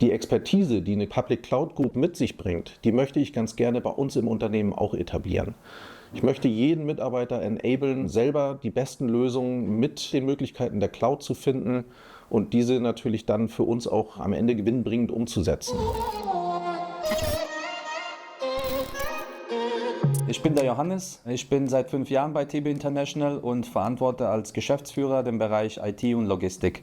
Die Expertise, die eine Public Cloud Group mit sich bringt, die möchte ich ganz gerne bei uns im Unternehmen auch etablieren. Ich möchte jeden Mitarbeiter enablen, selber die besten Lösungen mit den Möglichkeiten der Cloud zu finden und diese natürlich dann für uns auch am Ende gewinnbringend umzusetzen. Ich bin der Johannes, ich bin seit 5 Jahren bei TB International und verantworte als Geschäftsführer den Bereich IT und Logistik.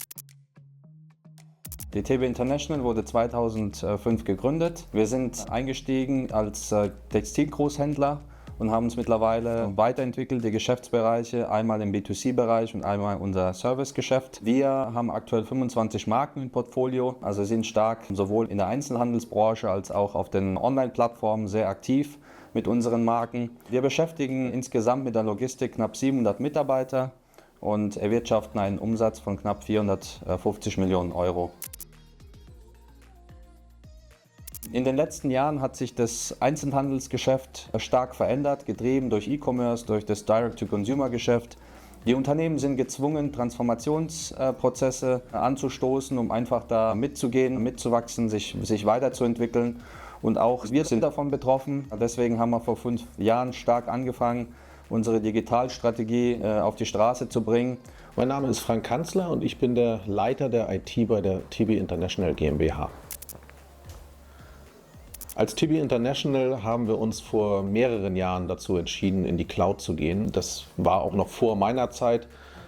Die TB International wurde 2005 gegründet. Wir sind eingestiegen als Textilgroßhändler und haben uns mittlerweile weiterentwickelt, die Geschäftsbereiche, einmal im B2C-Bereich und einmal unser Servicegeschäft. Wir haben aktuell 25 Marken im Portfolio, also sind stark sowohl in der Einzelhandelsbranche als auch auf den Online-Plattformen sehr aktiv mit unseren Marken. Wir beschäftigen insgesamt mit der Logistik knapp 700 Mitarbeiter und erwirtschaften einen Umsatz von knapp 450 Millionen Euro. In den letzten Jahren hat sich das Einzelhandelsgeschäft stark verändert, getrieben durch E-Commerce, durch das Direct-to-Consumer-Geschäft. Die Unternehmen sind gezwungen, Transformationsprozesse anzustoßen, um einfach da mitzugehen, mitzuwachsen, sich weiterzuentwickeln. Und auch wir sind davon betroffen. Deswegen haben wir vor 5 Jahren stark angefangen, unsere Digitalstrategie auf die Straße zu bringen. Mein Name ist Frank Kanzler und ich bin der Leiter der IT bei der TB International GmbH. Als TB International haben wir uns vor mehreren Jahren dazu entschieden, in die Cloud zu gehen. Das war auch noch vor meiner Zeit.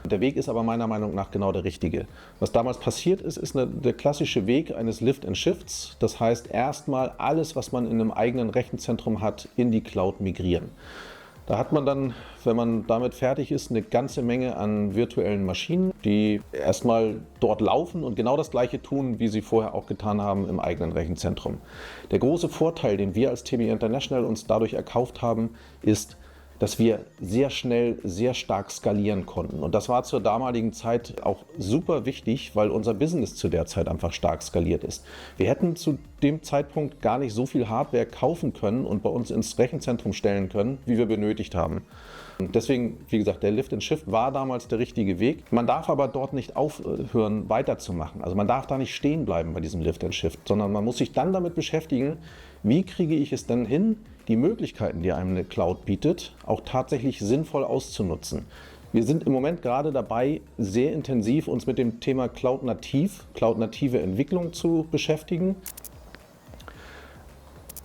Der Weg ist aber meiner Meinung nach genau der richtige. Was damals passiert ist, ist der klassische Weg eines Lift and Shifts. Das heißt, erstmal alles, was man in einem eigenen Rechenzentrum hat, in die Cloud migrieren. Da hat man dann, wenn man damit fertig ist, eine ganze Menge an virtuellen Maschinen, die erstmal dort laufen und genau das Gleiche tun, wie sie vorher auch getan haben im eigenen Rechenzentrum. Der große Vorteil, den wir als TB International uns dadurch erkauft haben, ist, dass wir sehr schnell, sehr stark skalieren konnten. Und das war zur damaligen Zeit auch super wichtig, weil unser Business zu der Zeit einfach stark skaliert ist. Wir hätten zu dem Zeitpunkt gar nicht so viel Hardware kaufen können und bei uns ins Rechenzentrum stellen können, wie wir benötigt haben. Und deswegen, wie gesagt, der Lift and Shift war damals der richtige Weg. Man darf aber dort nicht aufhören, weiterzumachen. Also man darf da nicht stehen bleiben bei diesem Lift and Shift, sondern man muss sich dann damit beschäftigen, wie kriege ich es denn hin, die Möglichkeiten, die einem eine Cloud bietet, auch tatsächlich sinnvoll auszunutzen. Wir sind im Moment gerade dabei, sehr intensiv uns mit dem Thema Cloud-native Entwicklung zu beschäftigen.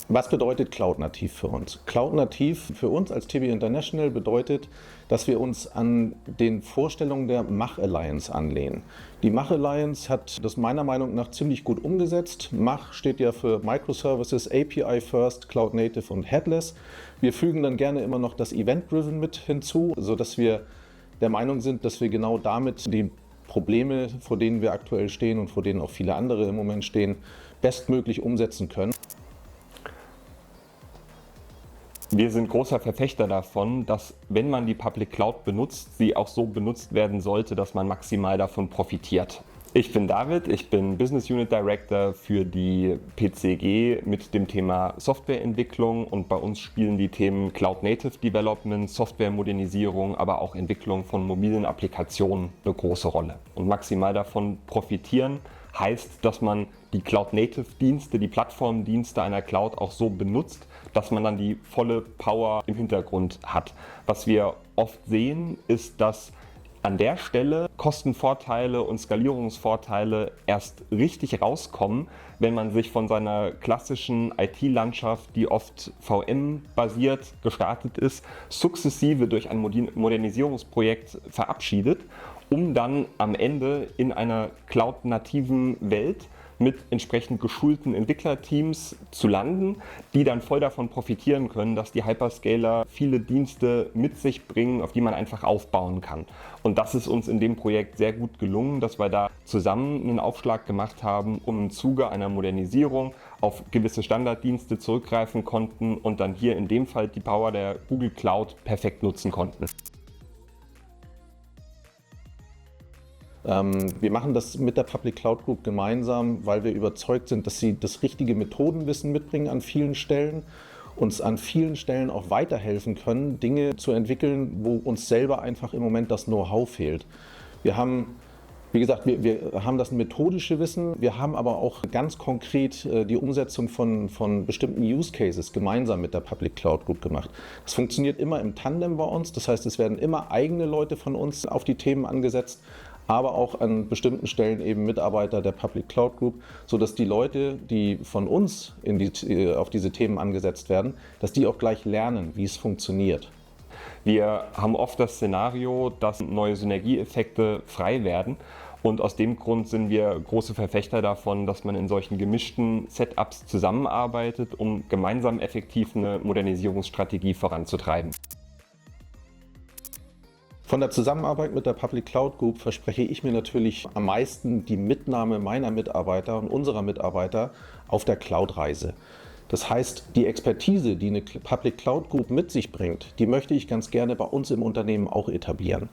Was bedeutet Cloud-nativ für uns? Cloud-nativ für uns als TB International bedeutet, dass wir uns an den Vorstellungen der Mach Alliance anlehnen. Die Mach Alliance hat das meiner Meinung nach ziemlich gut umgesetzt. Mach steht ja für Microservices, API First, Cloud Native und Headless. Wir fügen dann gerne immer noch das Event-Driven mit hinzu, sodass wir der Meinung sind, dass wir genau damit die Probleme, vor denen wir aktuell stehen und vor denen auch viele andere im Moment stehen, bestmöglich umsetzen können. Wir sind großer Verfechter davon, dass, wenn man die Public Cloud benutzt, sie auch so benutzt werden sollte, dass man maximal davon profitiert. Ich bin David, ich bin Business Unit Director für die PCG mit dem Thema Softwareentwicklung und bei uns spielen die Themen Cloud Native Development, Softwaremodernisierung, aber auch Entwicklung von mobilen Applikationen eine große Rolle. Und maximal davon profitieren heißt, dass man die Cloud Native Dienste, die Plattformdienste einer Cloud auch so benutzt, dass man dann die volle Power im Hintergrund hat. Was wir oft sehen, ist, dass an der Stelle Kostenvorteile und Skalierungsvorteile erst richtig rauskommen, wenn man sich von seiner klassischen IT-Landschaft, die oft VM-basiert gestartet ist, sukzessive durch ein Modernisierungsprojekt verabschiedet, um dann am Ende in einer cloud-nativen Welt mit entsprechend geschulten Entwicklerteams zu landen, die dann voll davon profitieren können, dass die Hyperscaler viele Dienste mit sich bringen, auf die man einfach aufbauen kann. Und das ist uns in dem Projekt sehr gut gelungen, dass wir da zusammen einen Aufschlag gemacht haben, um im Zuge einer Modernisierung auf gewisse Standarddienste zurückgreifen konnten und dann hier in dem Fall die Power der Google Cloud perfekt nutzen konnten. Wir machen das mit der Public Cloud Group gemeinsam, weil wir überzeugt sind, dass sie das richtige Methodenwissen mitbringen an vielen Stellen, uns an vielen Stellen auch weiterhelfen können, Dinge zu entwickeln, wo uns selber einfach im Moment das Know-how fehlt. Wir haben Wie gesagt, wir haben das methodische Wissen, wir haben aber auch ganz konkret die Umsetzung von bestimmten Use Cases gemeinsam mit der Public Cloud Group gemacht. Das funktioniert immer im Tandem bei uns, das heißt, es werden immer eigene Leute von uns auf die Themen angesetzt, aber auch an bestimmten Stellen eben Mitarbeiter der Public Cloud Group, sodass die Leute, die von uns auf diese Themen angesetzt werden, dass die auch gleich lernen, wie es funktioniert. Wir haben oft das Szenario, dass neue Synergieeffekte frei werden. Und aus dem Grund sind wir große Verfechter davon, dass man in solchen gemischten Setups zusammenarbeitet, um gemeinsam effektiv eine Modernisierungsstrategie voranzutreiben. Von der Zusammenarbeit mit der Public Cloud Group verspreche ich mir natürlich am meisten die Mitnahme meiner Mitarbeiter und unserer Mitarbeiter auf der Cloud-Reise. Das heißt, die Expertise, die eine Public Cloud Group mit sich bringt, die möchte ich ganz gerne bei uns im Unternehmen auch etablieren.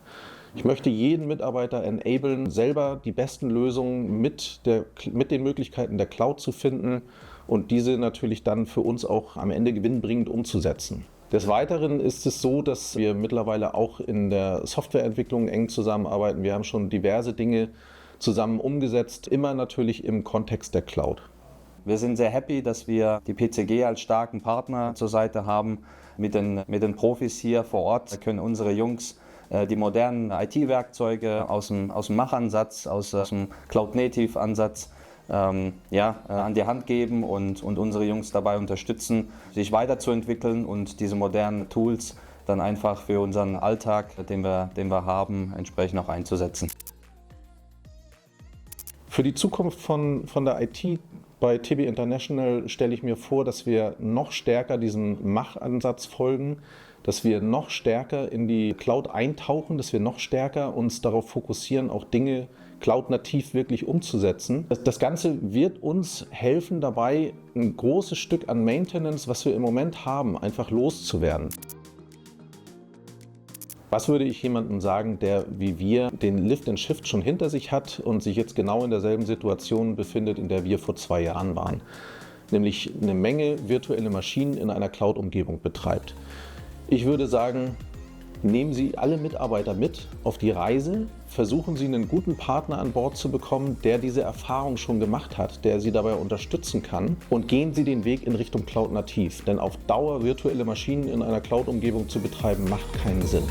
Ich möchte jeden Mitarbeiter enablen, selber die besten Lösungen mit den Möglichkeiten der Cloud zu finden und diese natürlich dann für uns auch am Ende gewinnbringend umzusetzen. Des Weiteren ist es so, dass wir mittlerweile auch in der Softwareentwicklung eng zusammenarbeiten. Wir haben schon diverse Dinge zusammen umgesetzt, immer natürlich im Kontext der Cloud. Wir sind sehr happy, dass wir die PCG als starken Partner zur Seite haben. Mit den Profis hier vor Ort können unsere Jungs die modernen IT-Werkzeuge aus dem Machansatz, aus dem Cloud-Native-Ansatz an die Hand geben und unsere Jungs dabei unterstützen, sich weiterzuentwickeln und diese modernen Tools dann einfach für unseren Alltag, den wir haben, entsprechend auch einzusetzen. Für die Zukunft von der IT bei TB International stelle ich mir vor, dass wir noch stärker diesem Machansatz folgen, dass wir noch stärker in die Cloud eintauchen, dass wir noch stärker uns darauf fokussieren, auch Dinge cloud-nativ wirklich umzusetzen. Das Ganze wird uns helfen dabei, ein großes Stück an Maintenance, was wir im Moment haben, einfach loszuwerden. Was würde ich jemandem sagen, der wie wir den Lift and Shift schon hinter sich hat und sich jetzt genau in derselben Situation befindet, in der wir vor 2 Jahren waren? Nämlich eine Menge virtuelle Maschinen in einer Cloud-Umgebung betreibt. Ich würde sagen, nehmen Sie alle Mitarbeiter mit auf die Reise, versuchen Sie einen guten Partner an Bord zu bekommen, der diese Erfahrung schon gemacht hat, der Sie dabei unterstützen kann und gehen Sie den Weg in Richtung Cloud nativ. Denn auf Dauer virtuelle Maschinen in einer Cloud-Umgebung zu betreiben, macht keinen Sinn.